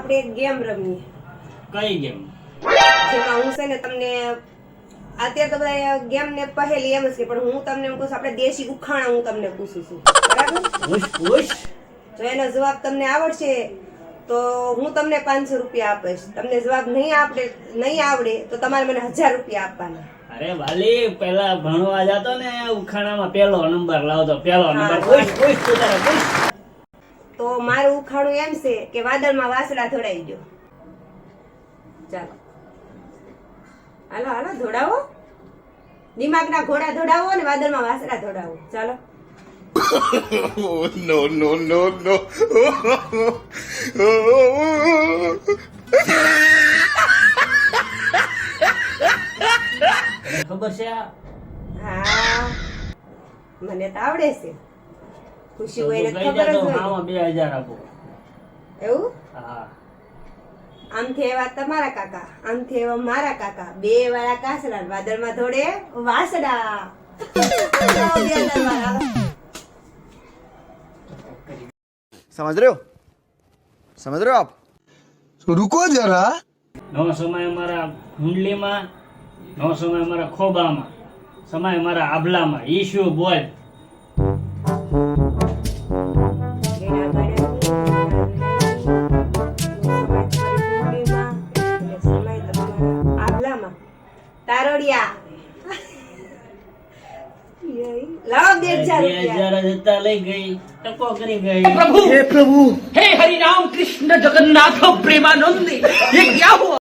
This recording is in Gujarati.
આપણે એક ગેમ રમીએ. કઈ ગેમ? જેમાં હું છે ને તમને અત્યારે તો બધા ગેમ ને પહેલી એમ જ કે પણ હું તમને એમ કહું છું આપણે દેશી ઉખાણા હું તમને પૂછું છું બરાબર? પૂછ. જો એનો જવાબ તમને આવડશે તો હું તમને 500 રૂપિયા આપીશ. તમને જવાબ નહીં આવડે તો તમારે મને 1000 રૂપિયા આપવાના. અરે વાલી, પેલા ભણવા જતો ને ઉખાણામાં પેલો નંબર લાવતો. પેલો નંબર પૂછ તું તારે પૂછ. તો મારું ઉખાણું એમ છે કે વાદળમાં વાસડા ધોડાઈ ગયો. ચાલો હાલો હાલો ધોડાવો, દિમાગના ઘોડા ધોડાવો અને વાદળમાં વાસડા ધોડાવો. ચાલો. No, no, no, no. તને ખબર છે આ? હા મને તો આવડે છે. ખુશી હોય ને તું કહી ખબર દે જ તો હોય. હામાં 2000 આપો. એવું હા. આમથી એવા તમારા કાકા, આમથી એવા મારા કાકા, બે વાળા કાસડા, વાદળમાં ધોડે વાસડા. समझ रहे हो आप? रुको जरा. નો સમય મારા હુંડલીમાં, નો સમય મારા ખોબામાં, સમય મારા આભલામાં. ઈ શું બોલ? તારોડિયા લાવો 2000 રૂપિયા. 2000 જતા લઈ ગઈ, ટકો કરી ગઈ. हे प्रभु हे हरि राम कृष्ण जगन्नाथ प्रेमानंद ये क्या हुआ?